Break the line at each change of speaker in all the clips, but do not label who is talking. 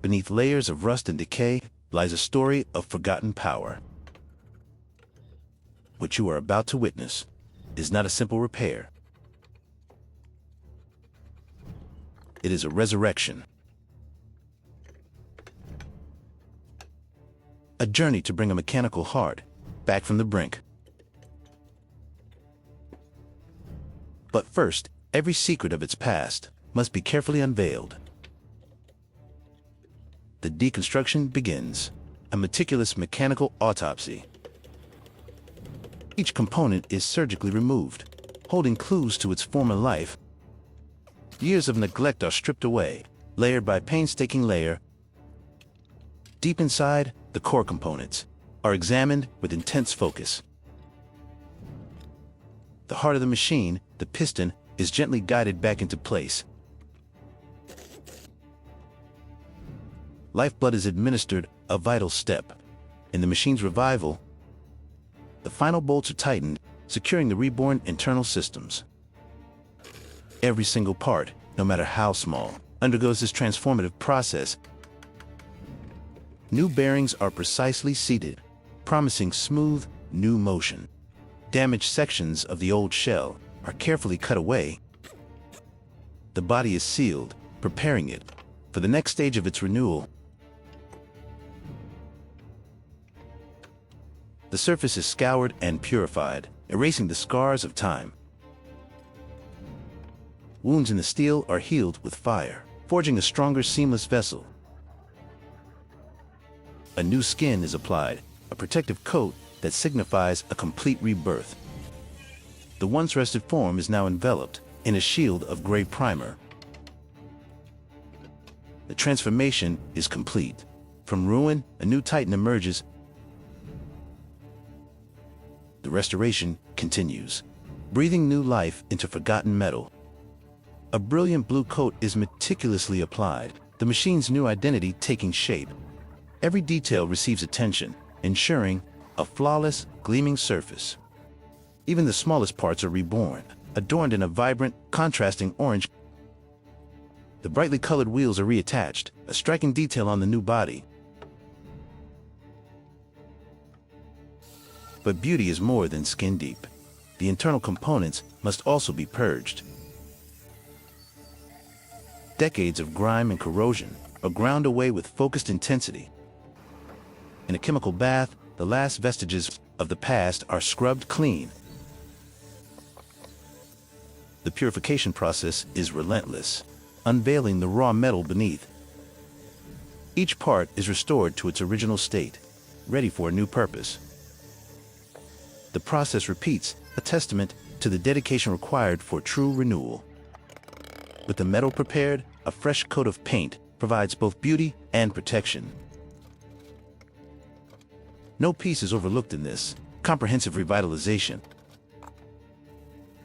beneath layers of rust and decay lies a story of forgotten power. What you are about to witness is not a simple repair. It is a resurrection. A journey to bring a mechanical heart back from the brink. But first, every secret of its past must be carefully unveiled. The deconstruction begins, a meticulous mechanical autopsy. Each component is surgically removed, holding clues to its former life. Years of neglect are stripped away, layer by painstaking layer. Deep inside, the core components are examined with intense focus. The heart of the machine, the piston, is gently guided back into place. Lifeblood is administered, a vital step. In the machine's revival, the final bolts are tightened, securing the reborn internal systems. Every single part, no matter how small, undergoes this transformative process. New bearings are precisely seated, promising smooth, new motion. Damaged sections of the old shell are carefully cut away. The body is sealed, preparing it for the next stage of its renewal. The surface is scoured and purified, erasing the scars of time. Wounds in the steel are healed with fire, forging a stronger, seamless vessel. A new skin is applied, a protective coat that signifies a complete rebirth. The once rested form is now enveloped in a shield of gray primer. The transformation is complete. From ruin, a new titan emerges. The restoration continues, breathing new life into forgotten metal. A brilliant blue coat is meticulously applied, the machine's new identity taking shape. Every detail receives attention, ensuring a flawless, gleaming surface. Even the smallest parts are reborn, adorned in a vibrant, contrasting orange. The brightly colored wheels are reattached, a striking detail on the new body. But beauty is more than skin deep. The internal components must also be purged. Decades of grime and corrosion are ground away with focused intensity. In a chemical bath, the last vestiges of the past are scrubbed clean. The purification process is relentless, unveiling the raw metal beneath. Each part is restored to its original state, ready for a new purpose. The process repeats, a testament to the dedication required for true renewal. With the metal prepared, a fresh coat of paint provides both beauty and protection. No piece is overlooked in this comprehensive revitalization.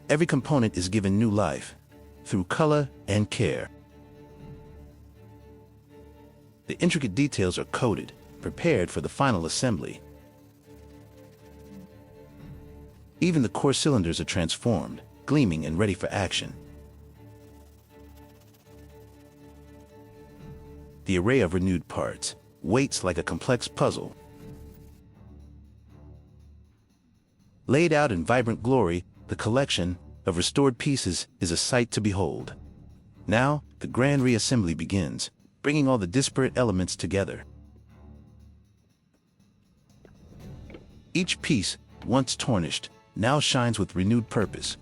Every component is given new life through color and care. The intricate details are coated, prepared for the final assembly. Even the core cylinders are transformed, gleaming and ready for action. The array of renewed parts waits like a complex puzzle. Laid out in vibrant glory, the collection of restored pieces is a sight to behold. Now, the grand reassembly begins, bringing all the disparate elements together. Each piece, once tarnished, now shines with renewed purpose.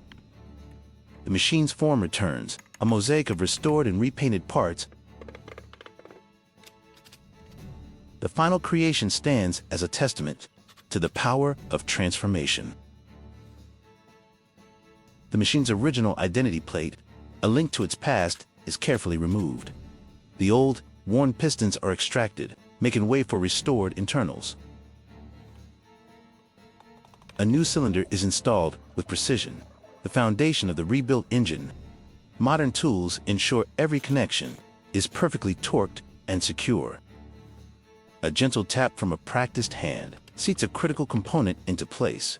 The machine's form returns, a mosaic of restored and repainted parts. The final creation stands as a testament to the power of transformation. The machine's original identity plate, a link to its past, is carefully removed. The old, worn pistons are extracted, making way for restored internals. A new cylinder is installed with precision, the foundation of the rebuilt engine. Modern tools ensure every connection is perfectly torqued and secure. A gentle tap from a practiced hand seats a critical component into place.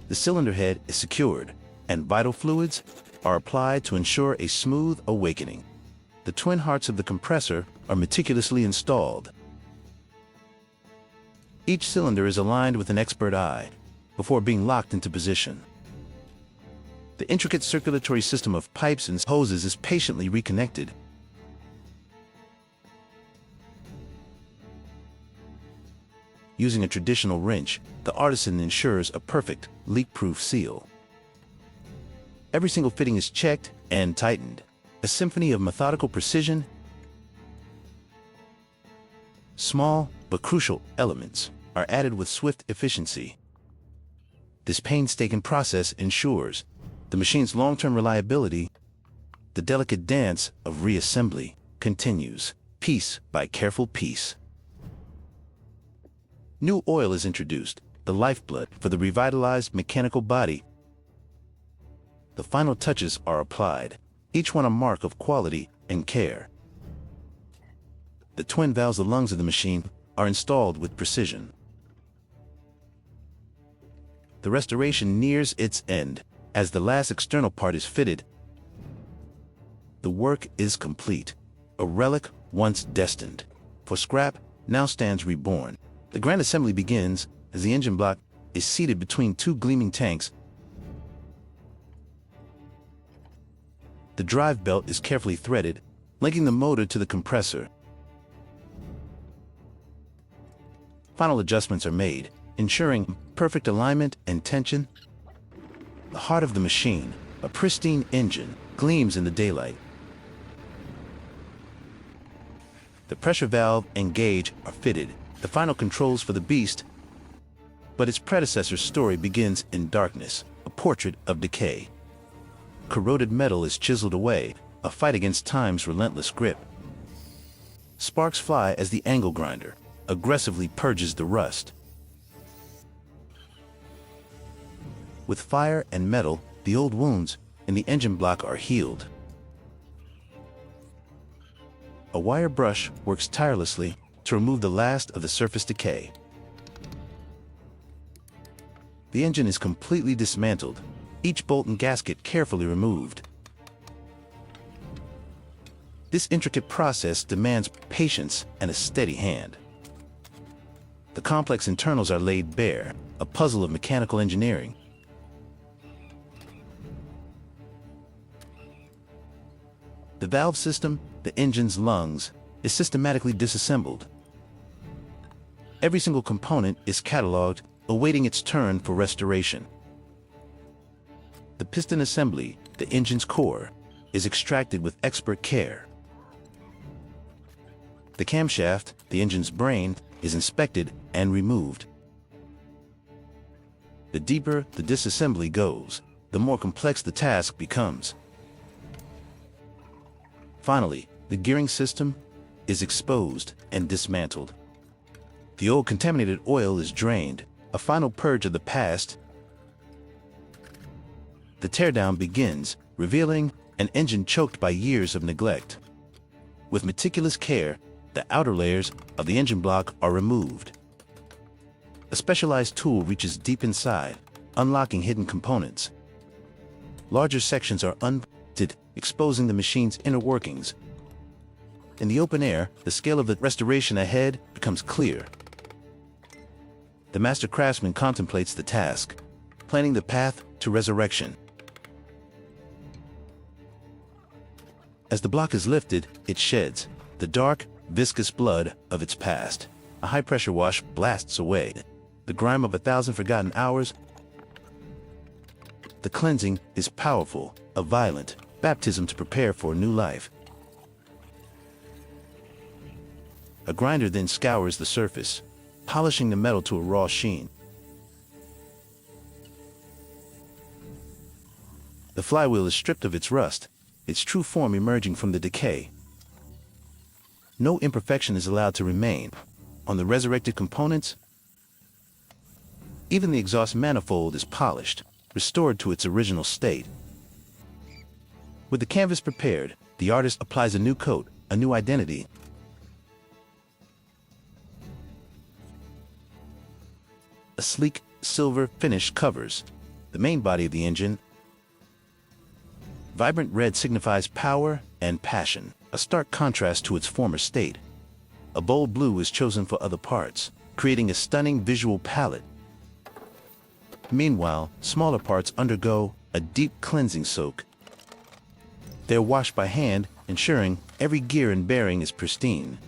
The cylinder head is secured, and vital fluids are applied to ensure a smooth awakening. The twin hearts of the compressor are meticulously installed. Each cylinder is aligned with an expert eye before being locked into position. The intricate circulatory system of pipes and hoses is patiently reconnected. Using a traditional wrench, the artisan ensures a perfect, leak-proof seal. Every single fitting is checked and tightened, a symphony of methodical precision. Small but crucial elements are added with swift efficiency. This painstaking process ensures the machine's long-term reliability. The delicate dance of reassembly continues, piece by careful piece. New oil is introduced, the lifeblood for the revitalized mechanical body. The final touches are applied, each one a mark of quality and care. The twin valves, the lungs of the machine, are installed with precision. The restoration nears its end as the last external part is fitted. The work is complete. A relic once destined for scrap now stands reborn. The grand assembly begins as the engine block is seated between two gleaming tanks. The drive belt is carefully threaded, linking the motor to the compressor. Final adjustments are made, ensuring perfect alignment and tension. The heart of the machine, a pristine engine, gleams in the daylight. The pressure valve and gauge are fitted, the final controls for the beast. But its predecessor's story begins in darkness, a portrait of decay. Corroded metal is chiseled away, a fight against time's relentless grip. Sparks fly as the angle grinder aggressively purges the rust. With fire and metal, the old wounds in the engine block are healed. A wire brush works tirelessly to remove the last of the surface decay. The engine is completely dismantled, each bolt and gasket carefully removed. This intricate process demands patience and a steady hand. The complex internals are laid bare, a puzzle of mechanical engineering. The valve system, the engine's lungs, is systematically disassembled. Every single component is cataloged, awaiting its turn for restoration. The piston assembly, the engine's core, is extracted with expert care. The camshaft, the engine's brain, is inspected and removed. The deeper the disassembly goes, the more complex the task becomes. Finally, the gearing system is exposed and dismantled. The old contaminated oil is drained, a final purge of the past. The teardown begins, revealing an engine choked by years of neglect. With meticulous care, the outer layers of the engine block are removed. A specialized tool reaches deep inside, unlocking hidden components. Larger sections are unpainted, exposing the machine's inner workings. In the open air, the scale of the restoration ahead becomes clear. The master craftsman contemplates the task, planning the path to resurrection. As the block is lifted, it sheds the dark, viscous blood of its past. A high-pressure wash blasts away the grime of 1,000 forgotten hours. The cleansing is powerful, a violent baptism to prepare for a new life. A grinder then scours the surface, polishing the metal to a raw sheen. The flywheel is stripped of its rust, its true form emerging from the decay. No imperfection is allowed to remain on the resurrected components. Even the exhaust manifold is polished, restored to its original state. With the canvas prepared, the artist applies a new coat, a new identity. A sleek, silver finish covers the main body of the engine. Vibrant red signifies power and passion, a stark contrast to its former state. A bold blue is chosen for other parts, creating a stunning visual palette. Meanwhile, smaller parts undergo a deep cleansing soak. They're washed by hand, ensuring every gear and bearing is pristine.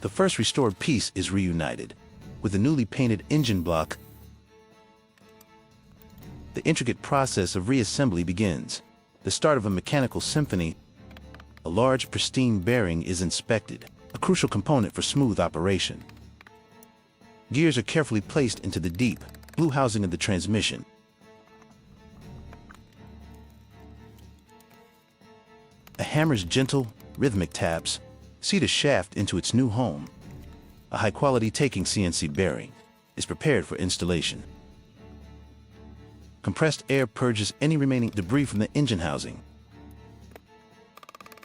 The first restored piece is reunited with a newly painted engine block. The intricate process of reassembly begins, the start of a mechanical symphony. A large, pristine bearing is inspected, a crucial component for smooth operation. Gears are carefully placed into the deep blue housing of the transmission. A hammer's gentle, rhythmic taps seat a shaft into its new home. A high-quality taking CNC bearing is prepared for installation. Compressed air purges any remaining debris from the engine housing.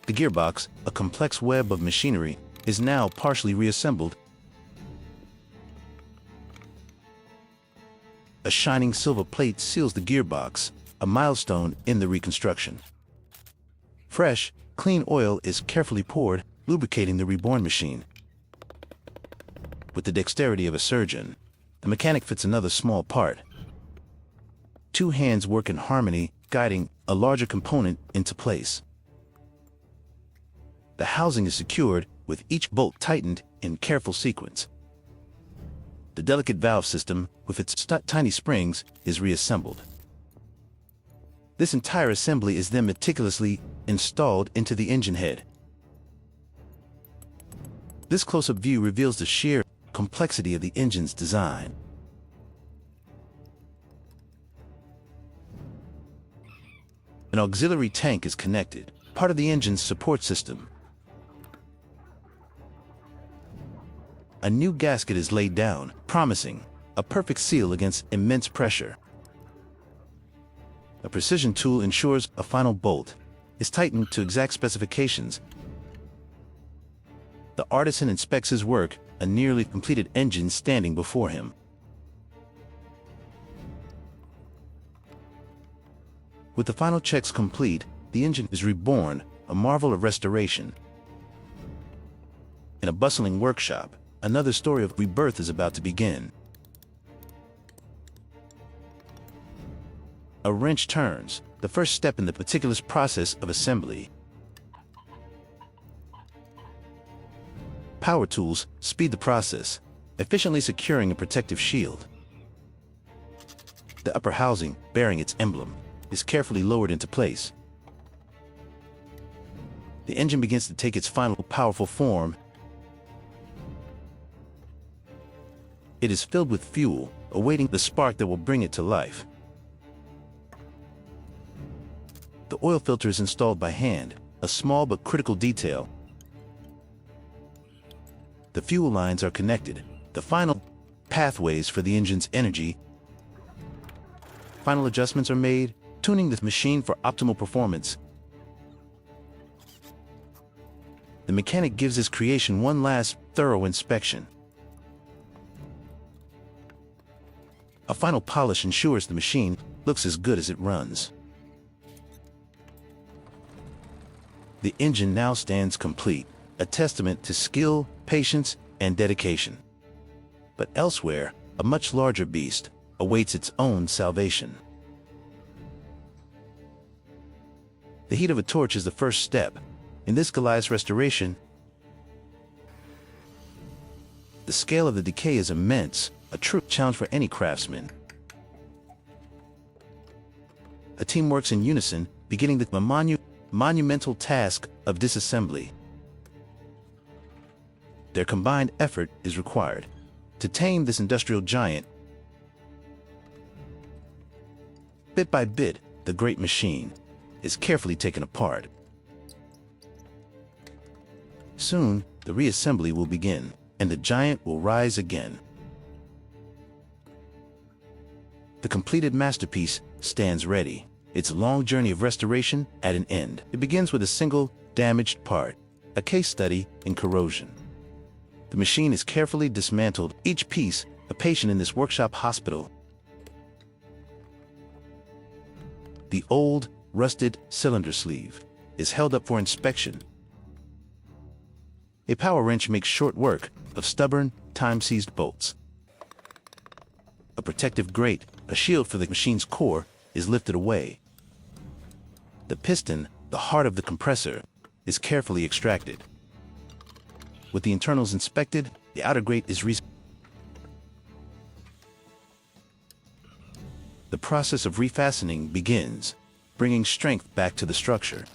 The gearbox, a complex web of machinery, is now partially reassembled. A shining silver plate seals the gearbox, a milestone in the reconstruction. Fresh, clean oil is carefully poured, lubricating the reborn machine. With the dexterity of a surgeon, the mechanic fits another small part. Two hands work in harmony, guiding a larger component into place. The housing is secured, with each bolt tightened in careful sequence. The delicate valve system, with its tiny springs, is reassembled. This entire assembly is then meticulously installed into the engine head. This close-up view reveals the sheer complexity of the engine's design. An auxiliary tank is connected, part of the engine's support system. A new gasket is laid down, promising a perfect seal against immense pressure. A precision tool ensures a final bolt is tightened to exact specifications. The artisan inspects his work, a nearly completed engine standing before him. With the final checks complete, the engine is reborn, a marvel of restoration. In a bustling workshop, another story of rebirth is about to begin. A wrench turns, the first step in the meticulous process of assembly. Power tools speed the process, efficiently securing a protective shield. The upper housing, bearing its emblem, is carefully lowered into place. The engine begins to take its final powerful form. It is filled with fuel, awaiting the spark that will bring it to life. The oil filter is installed by hand, a small but critical detail. The fuel lines are connected, the final pathways for the engine's energy. Final adjustments are made, tuning the machine for optimal performance. The mechanic gives his creation one last, thorough inspection. A final polish ensures the machine looks as good as it runs. The engine now stands complete, a testament to skill, patience, and dedication. But elsewhere, a much larger beast awaits its own salvation. The heat of a torch is the first step in this Goliath's restoration. The scale of the decay is immense, a true challenge for any craftsman. A team works in unison, beginning the monumental task of disassembly. Their combined effort is required to tame this industrial giant. Bit by bit, the great machine is carefully taken apart. Soon, the reassembly will begin, and the giant will rise again. The completed masterpiece stands ready, its long journey of restoration at an end. It begins with a single, damaged part, a case study in corrosion. The machine is carefully dismantled, each piece a patient in this workshop hospital. The old, rusted cylinder sleeve is held up for inspection. A power wrench makes short work of stubborn, time-seized bolts. A protective grate, a shield for the machine's core, is lifted away. The piston, the heart of the compressor, is carefully extracted. With the internals inspected, the outer grate is The process of refastening begins, bringing strength back to the structure.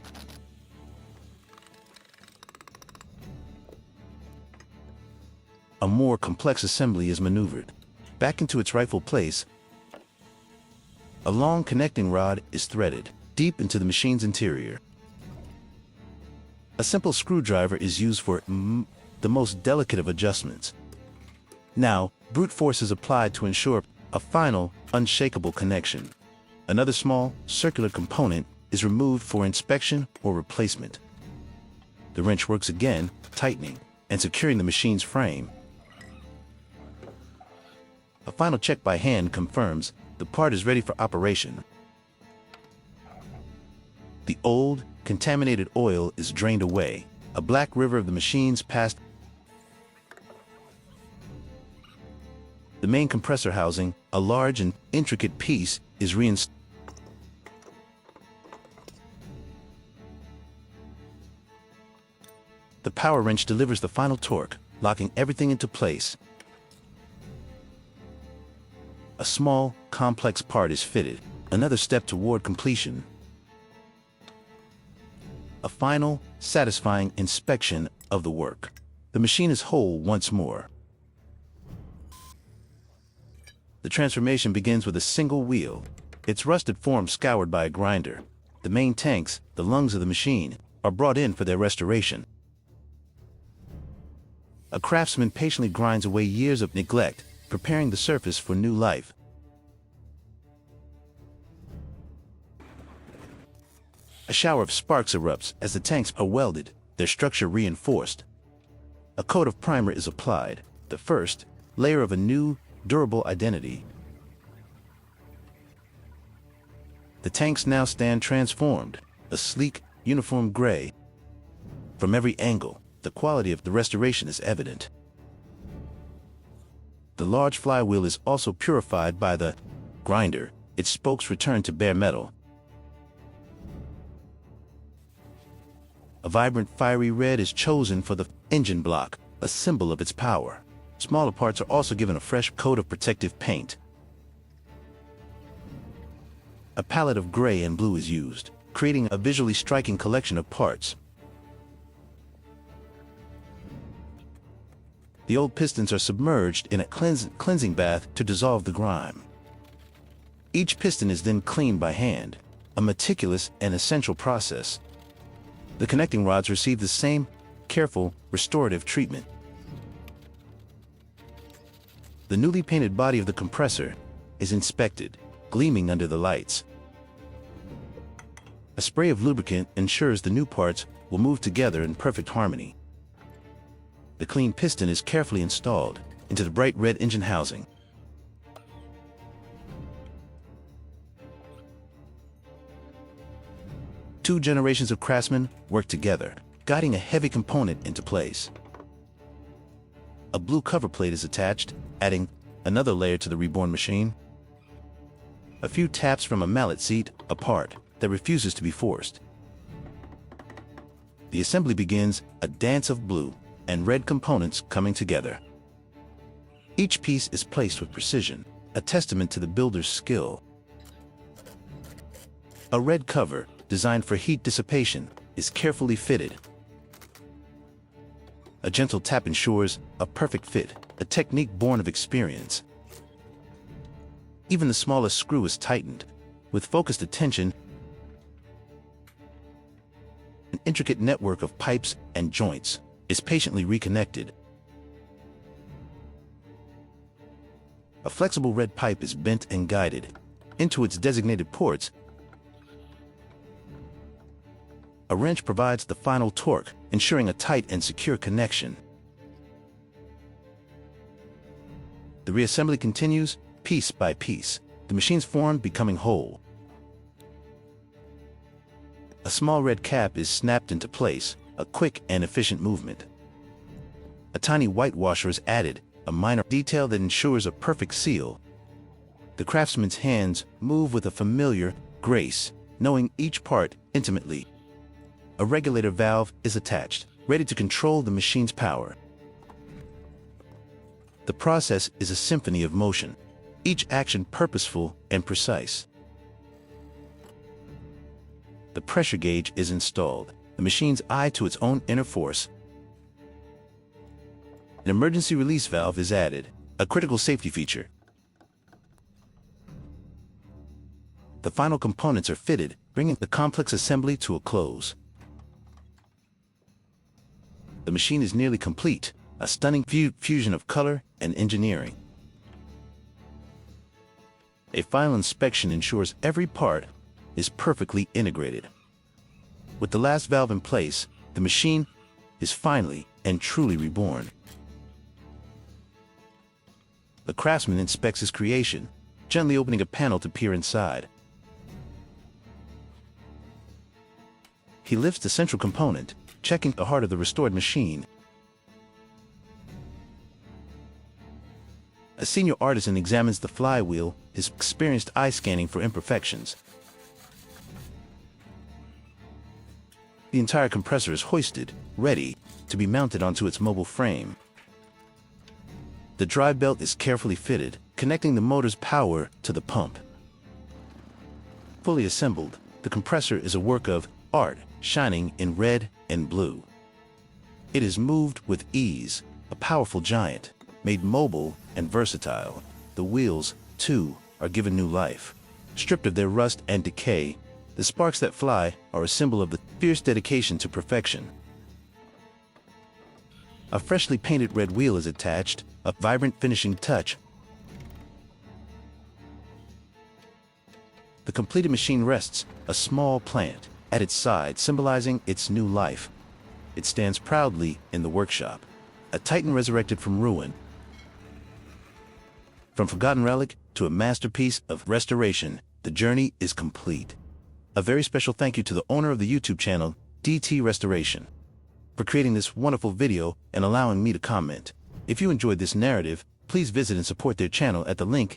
A more complex assembly is maneuvered back into its rightful place. A long connecting rod is threaded deep into the machine's interior. A simple screwdriver is used for the most delicate of adjustments. Now, brute force is applied to ensure a final, unshakable connection. Another small, circular component is removed for inspection or replacement. The wrench works again, tightening and securing the machine's frame. A final check by hand confirms the part is ready for operation. The old, contaminated oil is drained away. A black river of the machine's past. The main compressor housing, a large and intricate piece, is reinstalled. The power wrench delivers the final torque, locking everything into place. A small, complex part is fitted, another step toward completion. A final, satisfying inspection of the work. The machine is whole once more. The transformation begins with a single wheel, its rusted form scoured by a grinder. The main tanks, the lungs of the machine, are brought in for their restoration. A craftsman patiently grinds away years of neglect, preparing the surface for new life. A shower of sparks erupts as the tanks are welded, their structure reinforced. A coat of primer is applied, the first layer of a new, durable identity. The tanks now stand transformed, a sleek, uniform gray. From every angle, the quality of the restoration is evident. The large flywheel is also purified by the grinder, its spokes return to bare metal. A vibrant fiery red is chosen for the engine block, a symbol of its power. Smaller parts are also given a fresh coat of protective paint. A palette of gray and blue is used, creating a visually striking collection of parts. The old pistons are submerged in a cleansing bath to dissolve the grime. Each piston is then cleaned by hand, a meticulous and essential process. The connecting rods receive the same careful, restorative treatment. The newly painted body of the compressor is inspected, gleaming under the lights. A spray of lubricant ensures the new parts will move together in perfect harmony. The clean piston is carefully installed into the bright red engine housing. Two generations of craftsmen work together, guiding a heavy component into place. A blue cover plate is attached, adding another layer to the reborn machine. A few taps from a mallet seat a part that refuses to be forced. The assembly begins, a dance of blue and red components coming together. Each piece is placed with precision, a testament to the builder's skill. A red cover, designed for heat dissipation, is carefully fitted. A gentle tap ensures a perfect fit, a technique born of experience. Even the smallest screw is tightened. With focused attention, an intricate network of pipes and joints is patiently reconnected. A flexible red pipe is bent and guided into its designated ports. A wrench provides the final torque, ensuring a tight and secure connection. The reassembly continues, piece by piece, the machine's form becoming whole. A small red cap is snapped into place, a quick and efficient movement. A tiny white washer is added, a minor detail that ensures a perfect seal. The craftsman's hands move with a familiar grace, knowing each part intimately. A regulator valve is attached, ready to control the machine's power. The process is a symphony of motion, each action purposeful and precise. The pressure gauge is installed, the machine's eye to its own inner force. An emergency release valve is added, a critical safety feature. The final components are fitted, bringing the complex assembly to a close. The machine is nearly complete, a stunning fusion of color and engineering. A final inspection ensures every part is perfectly integrated. With the last valve in place, the machine is finally and truly reborn. The craftsman inspects his creation, gently opening a panel to peer inside. He lifts the central component, checking the heart of the restored machine. A senior artisan examines the flywheel, his experienced eye scanning for imperfections. The entire compressor is hoisted, ready to be mounted onto its mobile frame. The drive belt is carefully fitted, connecting the motor's power to the pump. Fully assembled, the compressor is a work of art, shining in red and blue. It is moved with ease, a powerful giant, made mobile and versatile. The wheels, too, are given new life. Stripped of their rust and decay, the sparks that fly are a symbol of the fierce dedication to perfection. A freshly painted red wheel is attached, a vibrant finishing touch. The completed machine rests, a small plant, at its side, symbolizing its new life. It stands proudly in the workshop, a titan resurrected from ruin. From forgotten relic to a masterpiece of restoration, the journey is complete. A very special thank you to the owner of the YouTube channel, DT Restoration, for creating this wonderful video and allowing me to comment. If you enjoyed this narrative, please visit and support their channel at the link